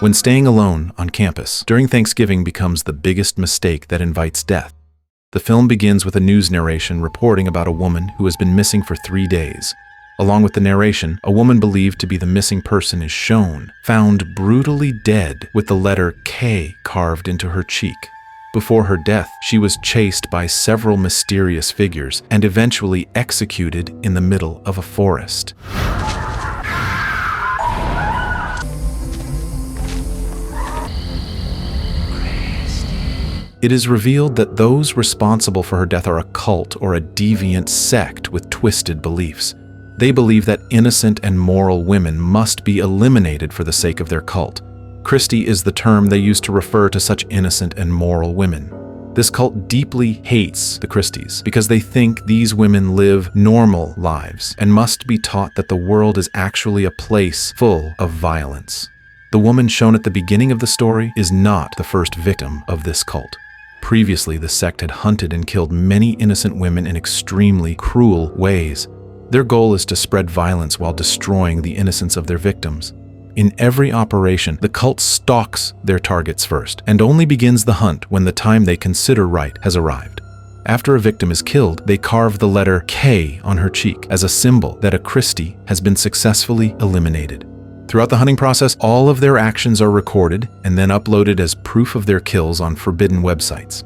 When staying alone on campus during Thanksgiving becomes the biggest mistake that invites death. The film begins with a news narration reporting about a woman who has been missing for 3 days. Along with the narration, a woman believed to be the missing person is shown, found brutally dead with the letter K carved into her cheek. Before her death, she was chased by several mysterious figures and eventually executed in the middle of a forest. It is revealed that those responsible for her death are a cult or a deviant sect with twisted beliefs. They believe that innocent and moral women must be eliminated for the sake of their cult. Christie is the term they use to refer to such innocent and moral women. This cult deeply hates the Christies because they think these women live normal lives and must be taught that the world is actually a place full of violence. The woman shown at the beginning of the story is not the first victim of this cult. Previously, the sect had hunted and killed many innocent women in extremely cruel ways. Their goal is to spread violence while destroying the innocence of their victims. In every operation, the cult stalks their targets first and only begins the hunt when the time they consider right has arrived. After a victim is killed, they carve the letter K on her cheek as a symbol that a Christie has been successfully eliminated. Throughout the hunting process, all of their actions are recorded and then uploaded as proof of their kills on forbidden websites.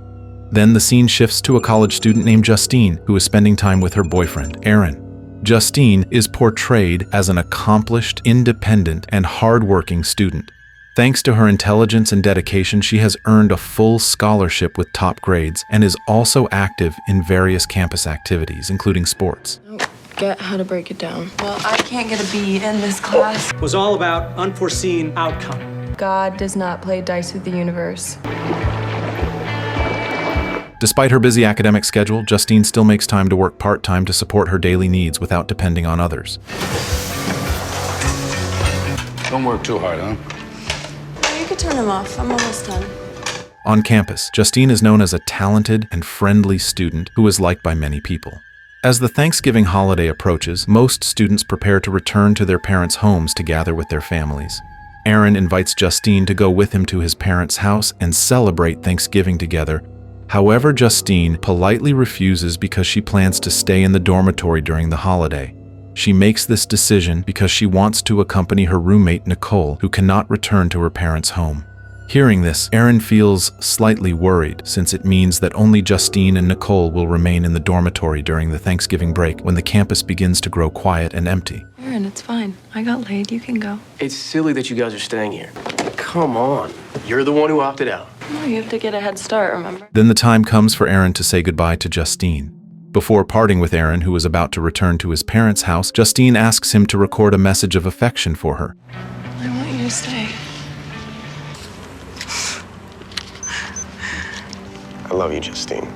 Then the scene shifts to a college student named Justine, who is spending time with her boyfriend, Aaron. Justine is portrayed as an accomplished, independent, and hardworking student. Thanks to her intelligence and dedication, she has earned a full scholarship with top grades and is also active in various campus activities, including sports. Get how to break it down. Well, I can't get a B in this class. It was all about unforeseen outcome. God does not play dice with the universe. Despite her busy academic schedule, Justine still makes time to work part-time to support her daily needs without depending on others. Don't work too hard, huh? You could turn him off. I'm almost done. On campus, Justine is known as a talented and friendly student who is liked by many people. As the Thanksgiving holiday approaches, most students prepare to return to their parents' homes to gather with their families. Aaron invites Justine to go with him to his parents' house and celebrate Thanksgiving together. However, Justine politely refuses because she plans to stay in the dormitory during the holiday. She makes this decision because she wants to accompany her roommate Nicole, who cannot return to her parents' home. Hearing this, Aaron feels slightly worried since it means that only Justine and Nicole will remain in the dormitory during the Thanksgiving break when the campus begins to grow quiet and empty. Aaron, it's fine. I got laid. You can go. It's silly that you guys are staying here. Come on. You're the one who opted out. No, you have to get a head start, remember? Then the time comes for Aaron to say goodbye to Justine. Before parting with Aaron, who is about to return to his parents' house, Justine asks him to record a message of affection for her. I want you to stay. I love you, Justine.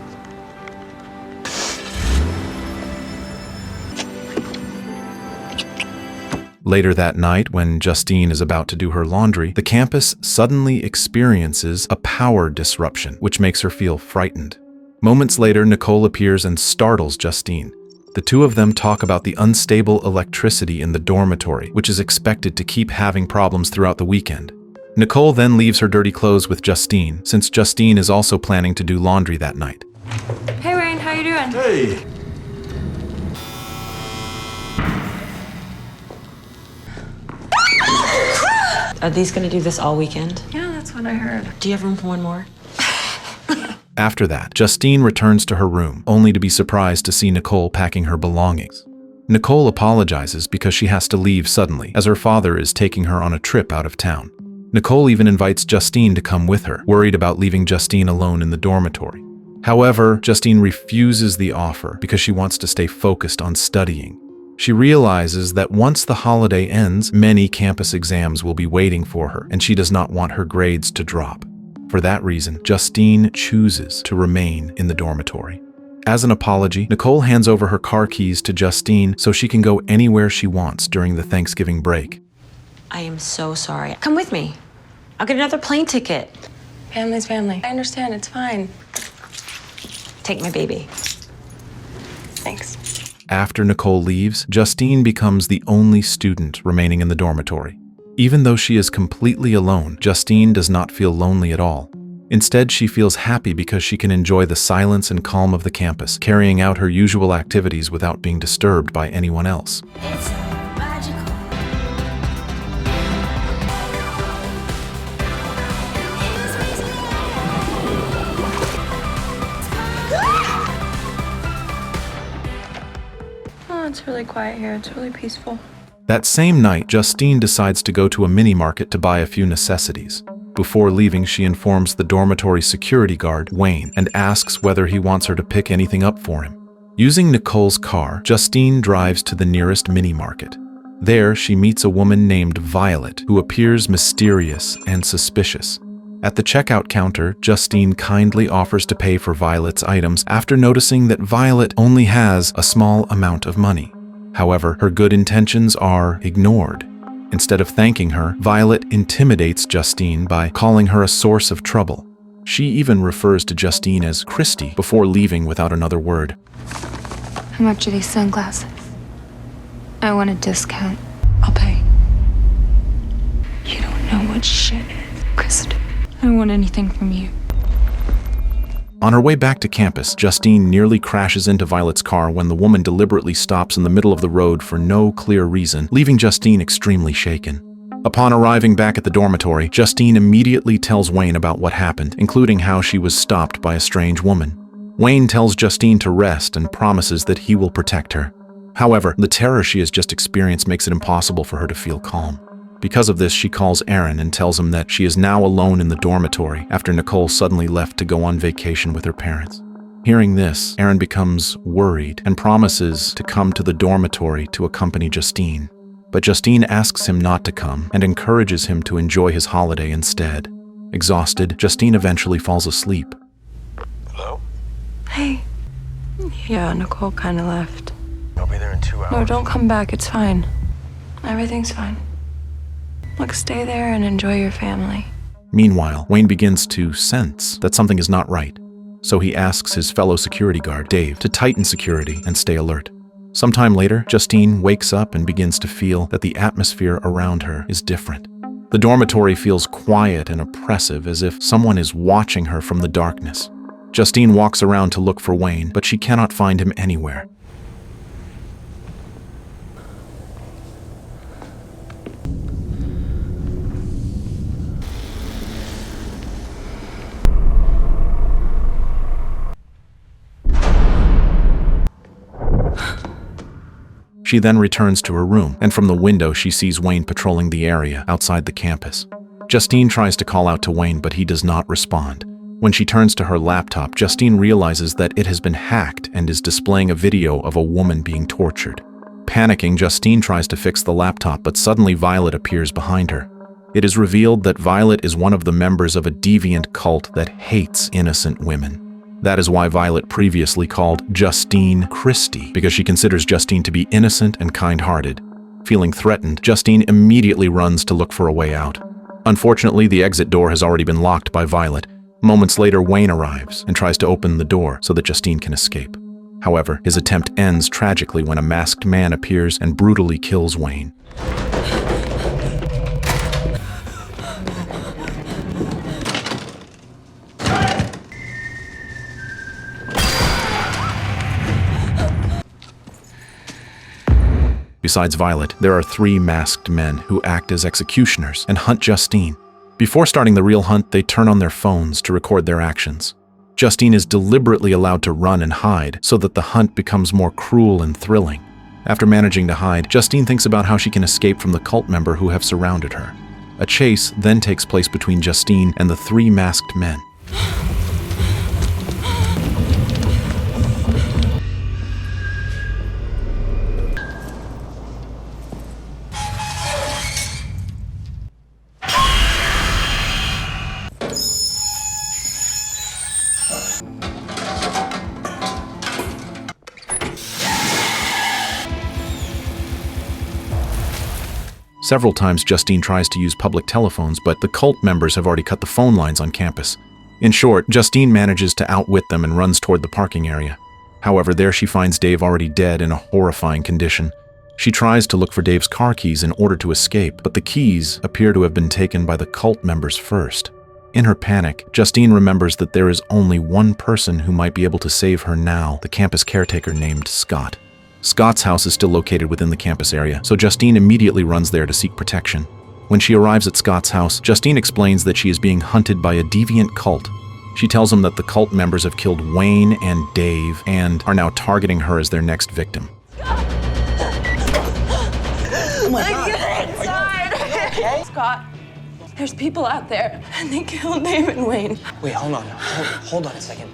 Later that night, when Justine is about to do her laundry, the campus suddenly experiences a power disruption, which makes her feel frightened. Moments later, Nicole appears and startles Justine. The two of them talk about the unstable electricity in the dormitory, which is expected to keep having problems throughout the weekend. Nicole then leaves her dirty clothes with Justine, since Justine is also planning to do laundry that night. Hey, Rain, how you doing? Hey! Are these gonna do this all weekend? Yeah, that's what I heard. Do you have room for one more? After that, Justine returns to her room, only to be surprised to see Nicole packing her belongings. Nicole apologizes because she has to leave suddenly, as her father is taking her on a trip out of town. Nicole even invites Justine to come with her, worried about leaving Justine alone in the dormitory. However, Justine refuses the offer because she wants to stay focused on studying. She realizes that once the holiday ends, many campus exams will be waiting for her, and she does not want her grades to drop. For that reason, Justine chooses to remain in the dormitory. As an apology, Nicole hands over her car keys to Justine so she can go anywhere she wants during the Thanksgiving break. I am so sorry. Come with me. I'll get another plane ticket. Family's family. I understand, it's fine. Take my baby. Thanks. After Nicole leaves, Justine becomes the only student remaining in the dormitory. Even though she is completely alone, Justine does not feel lonely at all. Instead, she feels happy because she can enjoy the silence and calm of the campus, carrying out her usual activities without being disturbed by anyone else. Oh, it's really quiet here. It's really peaceful. That same night, Justine decides to go to a mini-market to buy a few necessities. Before leaving, she informs the dormitory security guard, Wayne, and asks whether he wants her to pick anything up for him. Using Nicole's car, Justine drives to the nearest mini-market. There, she meets a woman named Violet, who appears mysterious and suspicious. At the checkout counter, Justine kindly offers to pay for Violet's items after noticing that Violet only has a small amount of money. However, her good intentions are ignored. Instead of thanking her, Violet intimidates Justine by calling her a source of trouble. She even refers to Justine as Christy before leaving without another word. How much are these sunglasses? I want a discount. I'll pay. You don't know what shit is, Christy. I don't want anything from you. On her way back to campus, Justine nearly crashes into Violet's car when the woman deliberately stops in the middle of the road for no clear reason, leaving Justine extremely shaken. Upon arriving back at the dormitory, Justine immediately tells Wayne about what happened, including how she was stopped by a strange woman. Wayne tells Justine to rest and promises that he will protect her. However, the terror she has just experienced makes it impossible for her to feel calm. Because of this, she calls Aaron and tells him that she is now alone in the dormitory after Nicole suddenly left to go on vacation with her parents. Hearing this, Aaron becomes worried and promises to come to the dormitory to accompany Justine. But Justine asks him not to come and encourages him to enjoy his holiday instead. Exhausted, Justine eventually falls asleep. Hello? Hey. Yeah, Nicole kind of left. I'll be there in 2 hours. No, don't come back. It's fine. Everything's fine. Look, stay there and enjoy your family. Meanwhile, Wayne begins to sense that something is not right. So he asks his fellow security guard, Dave, to tighten security and stay alert. Sometime later, Justine wakes up and begins to feel that the atmosphere around her is different. The dormitory feels quiet and oppressive, as if someone is watching her from the darkness. Justine walks around to look for Wayne, but she cannot find him anywhere. She then returns to her room, and from the window she sees Wayne patrolling the area outside the campus. Justine tries to call out to Wayne, but he does not respond. When she turns to her laptop, Justine realizes that it has been hacked and is displaying a video of a woman being tortured. Panicking, Justine tries to fix the laptop, but suddenly Violet appears behind her. It is revealed that Violet is one of the members of a deviant cult that hates innocent women. That is why Violet previously called Justine Christy, because she considers Justine to be innocent and kind-hearted. Feeling threatened, Justine immediately runs to look for a way out. Unfortunately, the exit door has already been locked by Violet. Moments later, Wayne arrives and tries to open the door so that Justine can escape. However, his attempt ends tragically when a masked man appears and brutally kills Wayne. Besides Violet, there are 3 masked men who act as executioners and hunt Justine. Before starting the real hunt, they turn on their phones to record their actions. Justine is deliberately allowed to run and hide so that the hunt becomes more cruel and thrilling. After managing to hide, Justine thinks about how she can escape from the cult member who have surrounded her. A chase then takes place between Justine and the 3 masked men. Several times Justine tries to use public telephones, but the cult members have already cut the phone lines on campus. In short, Justine manages to outwit them and runs toward the parking area. However, there she finds Dave already dead in a horrifying condition. She tries to look for Dave's car keys in order to escape, but the keys appear to have been taken by the cult members first. In her panic, Justine remembers that there is only one person who might be able to save her now, the campus caretaker named Scott. Scott's house is still located within the campus area, so Justine immediately runs there to seek protection. When she arrives at Scott's house, Justine explains that she is being hunted by a deviant cult. She tells him that the cult members have killed Wayne and Dave and are now targeting her as their next victim. Get inside! Okay? Scott, there's people out there, and they killed Dave and Wayne. Wait, hold on. Hold on a second.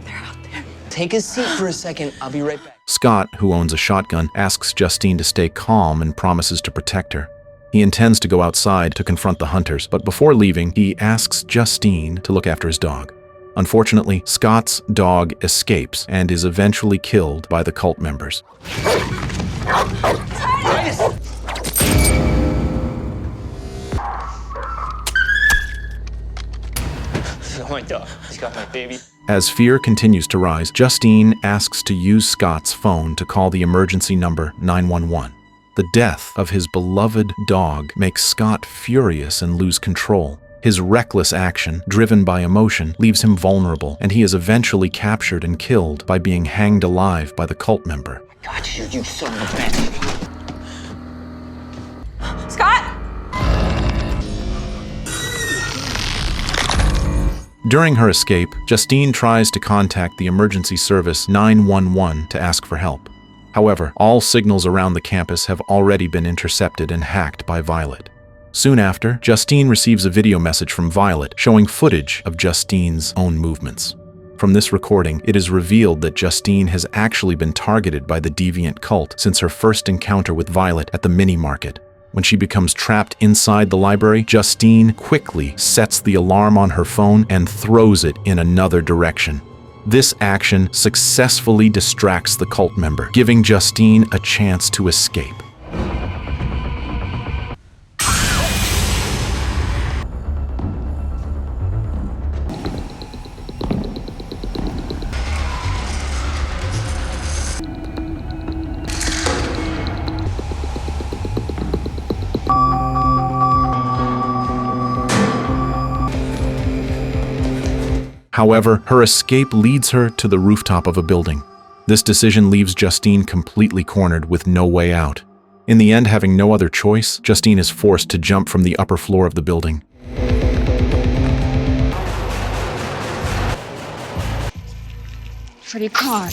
They're out there. Take a seat for a second. I'll be right back. Scott, who owns a shotgun, asks Justine to stay calm and promises to protect her. He intends to go outside to confront the hunters, but before leaving, he asks Justine to look after his dog. Unfortunately, Scott's dog escapes and is eventually killed by the cult members. Oh my dog. He's got my baby. As fear continues to rise, Justine asks to use Scott's phone to call the emergency number 911. The death of his beloved dog makes Scott furious and lose control. His reckless action, driven by emotion, leaves him vulnerable, and he is eventually captured and killed by being hanged alive by the cult member. Got you, you son of a bitch. Scott! During her escape, Justine tries to contact the emergency service 911 to ask for help. However, all signals around the campus have already been intercepted and hacked by Violet. Soon after, Justine receives a video message from Violet showing footage of Justine's own movements. From this recording, it is revealed that Justine has actually been targeted by the Deviant cult since her first encounter with Violet at the mini-market. When she becomes trapped inside the library, Justine quickly sets the alarm on her phone and throws it in another direction. This action successfully distracts the cult member, giving Justine a chance to escape. However, her escape leads her to the rooftop of a building. This decision leaves Justine completely cornered with no way out. In the end, having no other choice, Justine is forced to jump from the upper floor of the building. Pretty car.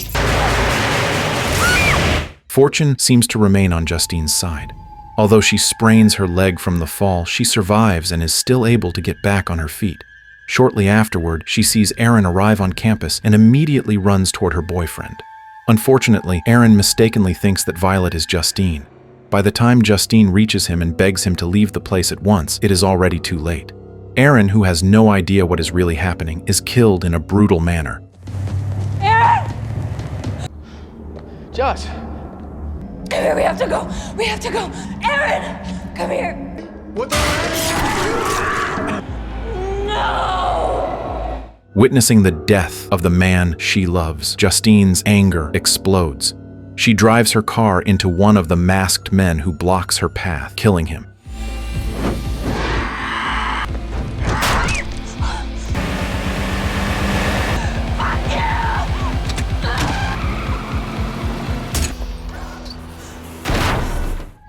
Fortune seems to remain on Justine's side. Although she sprains her leg from the fall, she survives and is still able to get back on her feet. Shortly afterward, she sees Aaron arrive on campus and immediately runs toward her boyfriend. Unfortunately, Aaron mistakenly thinks that Violet is Justine. By the time Justine reaches him and begs him to leave the place at once, it is already too late. Aaron, who has no idea what is really happening, is killed in a brutal manner. Aaron! Josh. Come here, we have to go. We have to go. Aaron! Come here. What the? No! Witnessing the death of the man she loves, Justine's anger explodes. She drives her car into one of the masked men who blocks her path, killing him.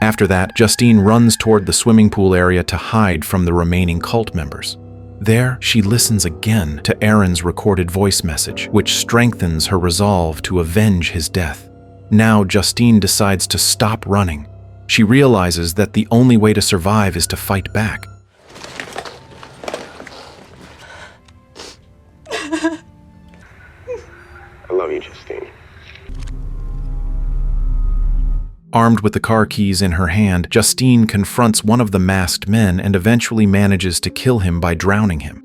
After that, Justine runs toward the swimming pool area to hide from the remaining cult members. There, she listens again to Aaron's recorded voice message, which strengthens her resolve to avenge his death. Now, Justine decides to stop running. She realizes that the only way to survive is to fight back. I love you, Justine. Armed with the car keys in her hand, Justine confronts one of the masked men and eventually manages to kill him by drowning him.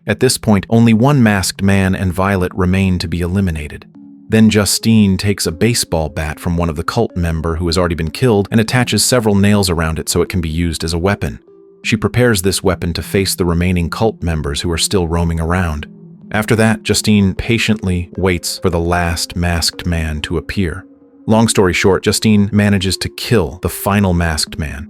At this point, only one masked man and Violet remain to be eliminated. Then Justine takes a baseball bat from one of the cult member who has already been killed and attaches several nails around it so it can be used as a weapon. She prepares this weapon to face the remaining cult members who are still roaming around. After that, Justine patiently waits for the last masked man to appear. Long story short, Justine manages to kill the final masked man.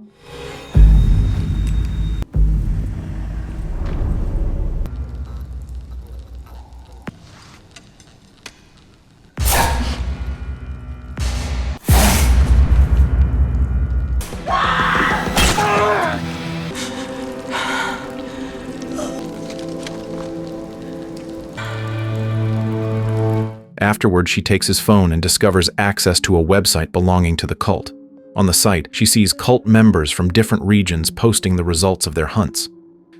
Afterward, she takes his phone and discovers access to a website belonging to the cult. On the site, she sees cult members from different regions posting the results of their hunts.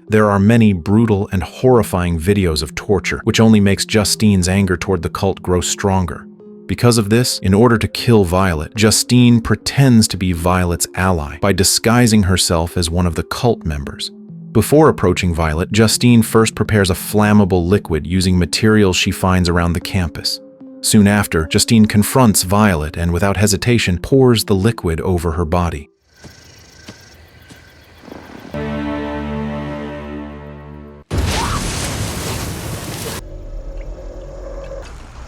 There are many brutal and horrifying videos of torture, which only makes Justine's anger toward the cult grow stronger. Because of this, in order to kill Violet, Justine pretends to be Violet's ally by disguising herself as one of the cult members. Before approaching Violet, Justine first prepares a flammable liquid using materials she finds around the campus. Soon after, Justine confronts Violet and without hesitation pours the liquid over her body.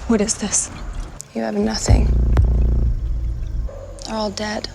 What is this? You have nothing. They're all dead.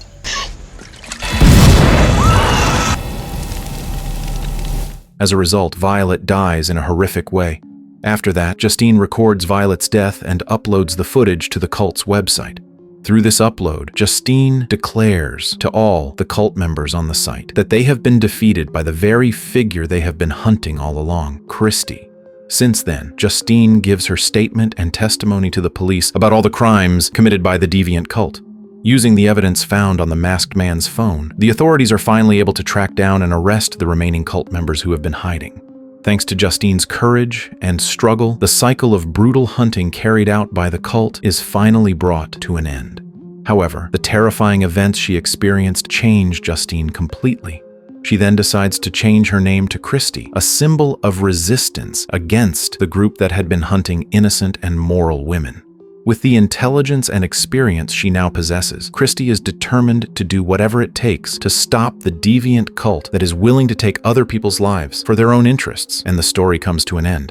As a result, Violet dies in a horrific way. After that, Justine records Violet's death and uploads the footage to the cult's website. Through this upload, Justine declares to all the cult members on the site that they have been defeated by the very figure they have been hunting all along, Christy. Since then, Justine gives her statement and testimony to the police about all the crimes committed by the Deviant cult. Using the evidence found on the masked man's phone, the authorities are finally able to track down and arrest the remaining cult members who have been hiding. Thanks to Justine's courage and struggle, the cycle of brutal hunting carried out by the cult is finally brought to an end. However, the terrifying events she experienced changed Justine completely. She then decides to change her name to Christy, a symbol of resistance against the group that had been hunting innocent and moral women. With the intelligence and experience she now possesses, Christy is determined to do whatever it takes to stop the deviant cult that is willing to take other people's lives for their own interests, and the story comes to an end.